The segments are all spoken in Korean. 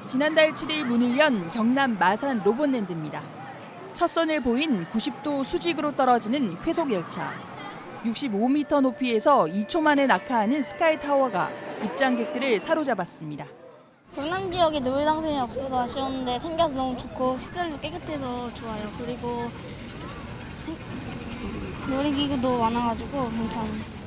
지난달 7일 문을 연 경남 마산 로봇랜드입니다. 첫 선을 보인 90도 수직으로 떨어지는 쾌속열차. 65m 높이에서 2초 만에 낙하하는 스카이타워가 입장객들을 사로잡았습니다. 경남 지역에 놀이동산이 없어서 아쉬웠는데 생겨서 너무 좋고 시설도 깨끗해서 좋아요. 그리고 놀이기구도 많아가지고 괜찮아요.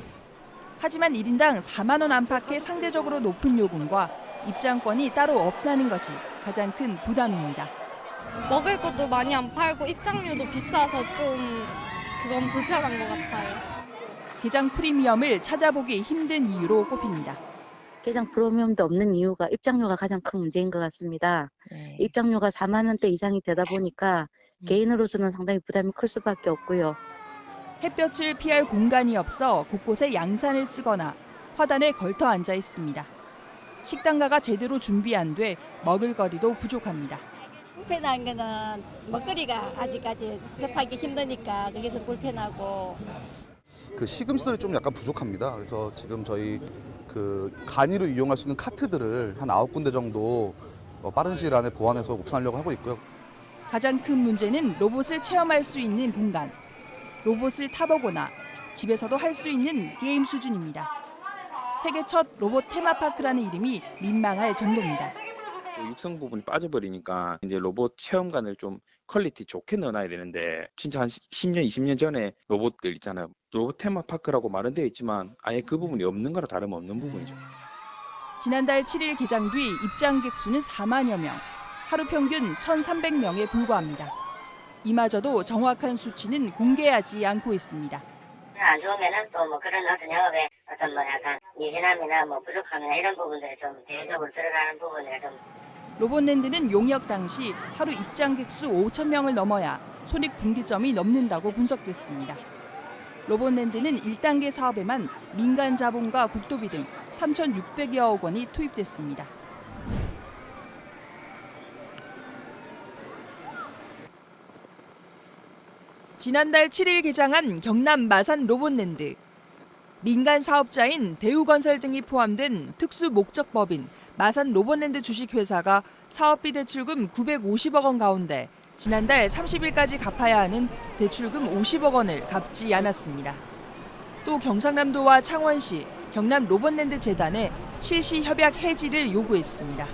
하지만 1인당 4만 원 안팎의 상대적으로 높은 요금과 입장권이 따로 없다는 것이 가장 큰 부담입니다. 먹을 것도 많이 안 팔고 입장료도 비싸서 좀 그건 불편한 것 같아요. 개장 프리미엄을 찾아보기 힘든 이유로 꼽힙니다. 개장 프리미엄도 없는 이유가 입장료가 가장 큰 문제인 것 같습니다. 네. 입장료가 4만 원대 이상이 되다 보니까 개인으로서는 상당히 부담이 클 수밖에 없고요. 햇볕을 피할 공간이 없어 곳곳에 양산을 쓰거나 화단에 걸터 앉아 있습니다. 식당가가 제대로 준비 안 돼 먹을거리도 부족합니다. 불편한 거는 먹거리가 아직까지 접하기 힘드니까 그게 좀 불편하고. 그 시금 시설이 좀 약간 부족합니다. 그래서 지금 저희 그 간이로 이용할 수 있는 카트들을 한 9군데 정도 빠른 시일 안에 보완해서 오픈하려고 하고 있고요. 가장 큰 문제는 로봇을 체험할 수 있는 공간. 로봇을 타보거나 집에서도 할 수 있는 게임 수준입니다. 세계 첫 로봇 테마파크라는 이름이 민망할 정도입니다. 육성 부분이 빠져버리니까 이제 로봇 체험관을 좀 퀄리티 좋게 넣어놔야 되는데 진짜 한 10년, 20년 전에 로봇들 있잖아요. 로봇 테마파크라고 말은 되어 있지만 아예 그 부분이 없는 거라 다름없는 부분이죠. 지난달 7일 개장 뒤 입장객 수는 4만여 명, 하루 평균 1,300명에 불과합니다. 이마저도 정확한 수치는 공개하지 않고 있습니다. 안 좋으면은 또 뭐 그런 어떤 영업에 어떤 뭐 약간 미진함이나 뭐 부족함이나 이런 부분들이 좀 대외적으로 드러나는 부분이 좀. 로봇랜드는 용역 당시 하루 입장객 수 5천 명을 넘어야 손익분기점이 넘는다고 분석됐습니다. 로봇랜드는 1단계 사업에만 민간 자본과 국도비 등 3,600여억 원이 투입됐습니다. 지난달 7일 개장한 경남 마산 로봇랜드. 민간 사업자인 대우건설 등이 포함된 특수목적법인 마산 로봇랜드 주식회사가 사업비 대출금 950억 원 가운데 지난달 30일까지 갚아야 하는 대출금 50억 원을 갚지 않았습니다. 또 경상남도와 창원시, 경남 로봇랜드 재단에 실시 협약 해지를 요구했습니다.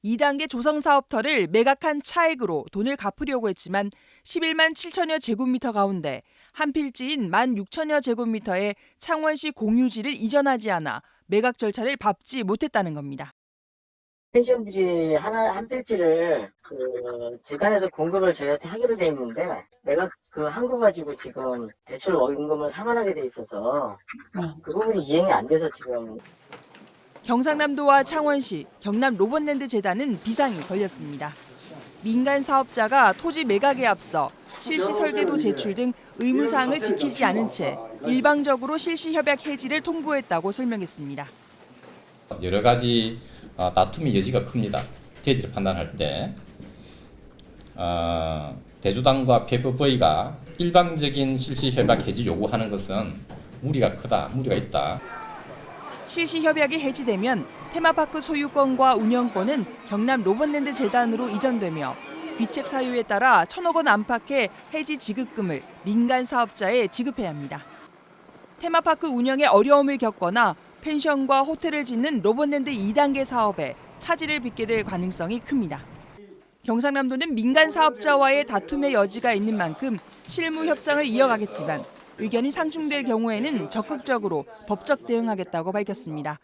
2단계 조성사업터를 매각한 차액으로 돈을 갚으려고 했지만 11만 7천여 제곱미터 가운데 한 필지인 1만 6천여 제곱미터의 창원시 공유지를 이전하지 않아 매각 절차를 밟지 못했다는 겁니다. 펜션부지 한 필지를 재단에서 공급을 저희한테 하기로 돼 있는데 내가 그 한 거 가지고 지금 대출 원금을 상환하게 돼 있어서 그 부분이 이행이 안 돼서 지금. 경상남도와 창원시, 경남 로봇랜드 재단은 비상이 걸렸습니다. 민간 사업자가 토지 매각에 앞서 실시 설계도 제출 등 의무사항을 지키지 않은 채 일방적으로 실시 협약 해지를 통보했다고 설명했습니다. 여러 가지 다툼의 여지가 큽니다. 저희들이 판단할 때 대주당과 PFV가 일방적인 실시 협약 해지 요구하는 것은 무리가 크다, 무리가 있다. 실시 협약이 해지되면 테마파크 소유권과 운영권은 경남 로봇랜드 재단으로 이전되며 귀책 사유에 따라 1,000억 원 안팎의 해지 지급금을 민간 사업자에 지급해야 합니다. 테마파크 운영에 어려움을 겪거나 펜션과 호텔을 짓는 로봇랜드 2단계 사업에 차질을 빚게 될 가능성이 큽니다. 경상남도는 민간 사업자와의 다툼의 여지가 있는 만큼 실무 협상을 이어가겠지만 의견이 상충될 경우에는 적극적으로 법적 대응하겠다고 밝혔습니다.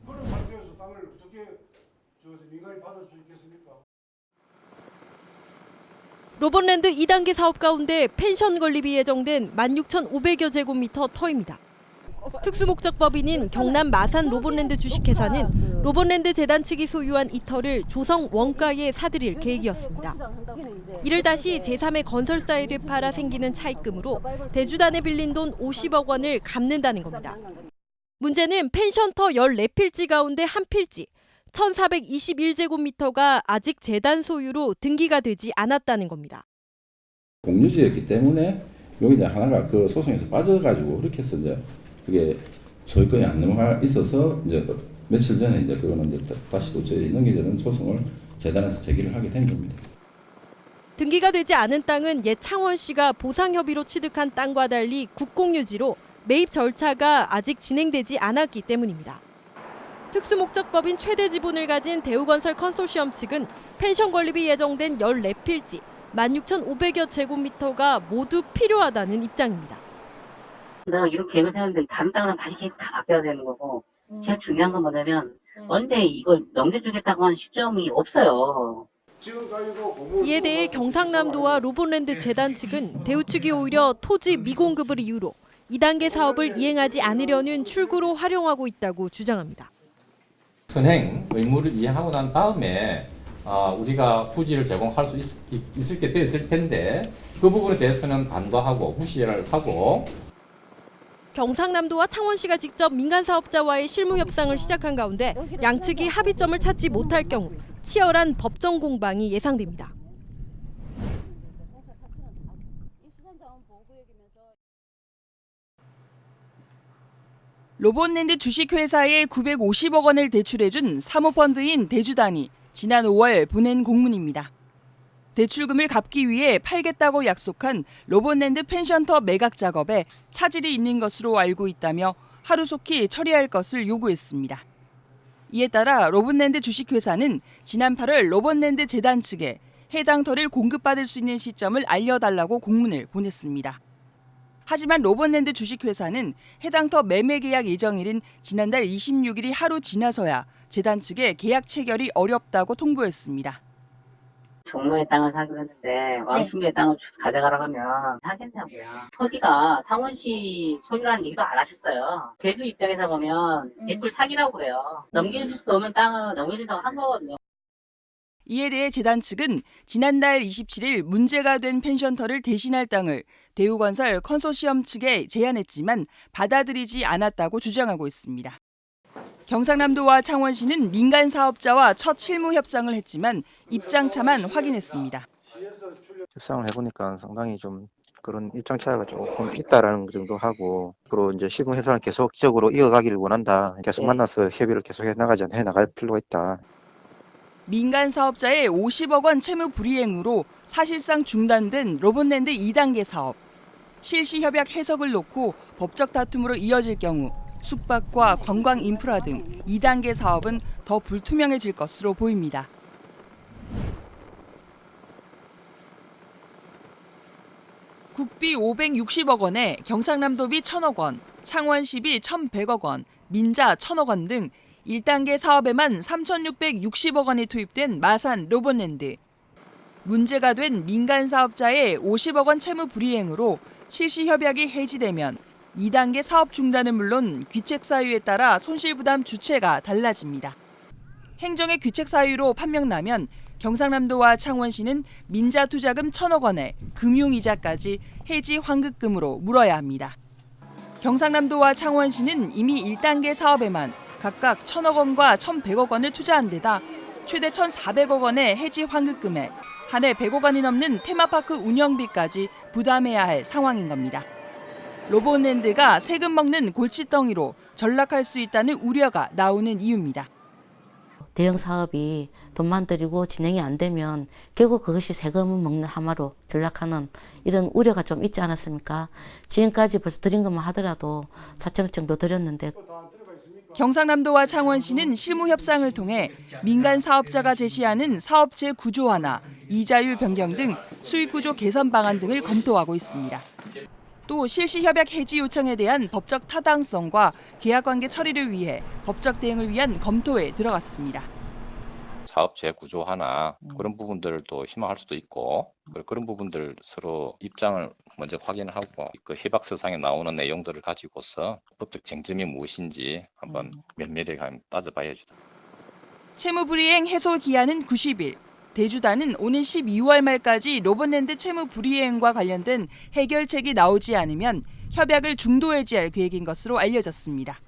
그런 상태에서 땅을 어떻게 민간이 받을 수 있겠습니까? 로봇랜드 2단계 사업 가운데 펜션 건립이 예정된 16,500여 제곱미터 터입니다. 특수목적법인인 경남 마산 로봇랜드 주식회사는 로봇랜드 재단 측이 소유한 이 터를 조성 원가에 사들일 계획이었습니다. 이를 다시 제3의 건설사에 되팔아 생기는 차입금으로 대주단에 빌린 돈 50억 원을 갚는다는 겁니다. 문제는 펜션터 14필지 가운데 한 필지, 1,421제곱미터가 아직 재단 소유로 등기가 되지 않았다는 겁니다. 공유지였기 때문에 여기 하나가 그 소송에서 빠져가지고 그렇게 해서 이제 그게 소유권이 안 넘어가 있어서 이제 며칠 전에 이제 그거는 이제 다시 또 저희 넘겨지는 소송을 재단에서 제기를 하게 된 겁니다. 등기가 되지 않은 땅은 옛 창원시가 보상협의로 취득한 땅과 달리 국공유지로 매입 절차가 아직 진행되지 않았기 때문입니다. 특수목적법인 최대 지분을 가진 대우건설 컨소시엄 측은 펜션 건립이 예정된 14필지 16,500여 제곱미터가 모두 필요하다는 입장입니다. 내가 이렇게 계획을 세웠는데 다른 땅이랑 다시 계획 다 바뀌어야 되는 거고 제일 중요한 건 뭐냐면 언제 이걸 넘겨주겠다고 하는 시점이 없어요. 이에 대해 경상남도와 로봇랜드 재단 측은 대우 측이 오히려 토지 미공급을 이유로 2단계 사업을 이행하지 않으려는 출구로 활용하고 있다고 주장합니다. 선행 의무를 이행하고 난 다음에 우리가 부지를 제공할 수 있을 게 되었을 텐데 그 부분에 대해서는 간과하고 무시를 하고 경상남도와 창원시가 직접 민간 사업자와의 실무 협상을 시작한 가운데 양측이 합의점을 찾지 못할 경우 치열한 법정 공방이 예상됩니다. 로봇랜드 주식회사에 950억 원을 대출해준 사모펀드인 대주단이 지난 5월 보낸 공문입니다. 대출금을 갚기 위해 팔겠다고 약속한 로봇랜드 펜션터 매각 작업에 차질이 있는 것으로 알고 있다며 하루속히 처리할 것을 요구했습니다. 이에 따라 로봇랜드 주식회사는 지난 8월 로봇랜드 재단 측에 해당 터를 공급받을 수 있는 시점을 알려달라고 공문을 보냈습니다. 하지만 로봇랜드 주식회사는 해당 터 매매 계약 예정일인 지난달 26일이 하루 지나서야 재단 측에 계약 체결이 어렵다고 통보했습니다. 종로의 땅을 사기로 했는데 왕십리의 땅을 가져가라고 하면 사겠냐고요. 토지가 창원시 소유라는 얘기도 안 하셨어요. 제주 입장에서 보면 대출 사기라고 그래요. 넘겨줄 수도 없는 땅을 넘겨준다고 한 거거든요. 이에 대해 재단 측은 지난달 27일 문제가 된 펜션터를 대신할 땅을 대우건설 컨소시엄 측에 제안했지만 받아들이지 않았다고 주장하고 있습니다. 경상남도와 창원시는 민간 사업자와 첫 실무 협상을 했지만 입장차만 확인했습니다. 협상을 해보니까 상당히 좀 그런 입장 차이가 조금 있다라는 정도 하고, 그리고 이제 실무 협상을 계속적으로 이어가기를 원한다. 계속 만나서 협의를 계속 해나갈 필요가 있다. 민간 사업자의 50억 원 채무 불이행으로 사실상 중단된 로봇랜드 2단계 사업. 실시 협약 해석을 놓고 법적 다툼으로 이어질 경우 숙박과 관광 인프라 등 2단계 사업은 더 불투명해질 것으로 보입니다. 국비 560억 원에 경상남도비 1,000억 원, 창원시비 1,100억 원, 민자 1,000억 원 등 1단계 사업에만 3,660억 원이 투입된 마산 로봇랜드. 문제가 된 민간 사업자의 50억 원 채무 불이행으로 실시 협약이 해지되면 2단계 사업 중단은 물론 귀책 사유에 따라 손실부담 주체가 달라집니다. 행정의 귀책 사유로 판명나면 경상남도와 창원시는 민자 투자금 1,000억 원에 금융이자까지 해지 환급금으로 물어야 합니다. 경상남도와 창원시는 이미 1단계 사업에만 각각 1,000억 원과 1,100억 원을 투자한 데다 최대 1,400억 원의 해지 환급금에 한 해 100억 원이 넘는 테마파크 운영비까지 부담해야 할 상황인 겁니다. 로봇랜드가 세금 먹는 골칫덩이로 전락할 수 있다는 우려가 나오는 이유입니다. 대형 사업이 돈만 들이고 진행이 안 되면 결국 그것이 세금을 먹는 하마로 전락하는 이런 우려가 좀 있지 않았습니까? 지금까지 벌써 드린 것만 하더라도 4천억 정도 드렸는데. 경상남도와 창원시는 실무 협상을 통해 민간 사업자가 제시하는 사업체 구조화나 이자율 변경 등 수익 구조 개선 방안 등을 검토하고 있습니다. 또 실시 협약 해지 요청에 대한 법적 타당성과 계약관계 처리를 위해 법적 대응을 위한 검토에 들어갔습니다. 사업체 구조화나 그런 부분들도 희망할 수도 있고, 그런 부분들 서로 입장을 먼저 확인하고 그 협약서상에 나오는 내용들을 가지고서 법적 쟁점이 무엇인지 한번 면밀하게 따져봐야죠. 채무불이행 해소 기한은 90일. 대주단은 오는 12월 말까지 로봇랜드 채무 불이행과 관련된 해결책이 나오지 않으면 협약을 중도 해지할 계획인 것으로 알려졌습니다.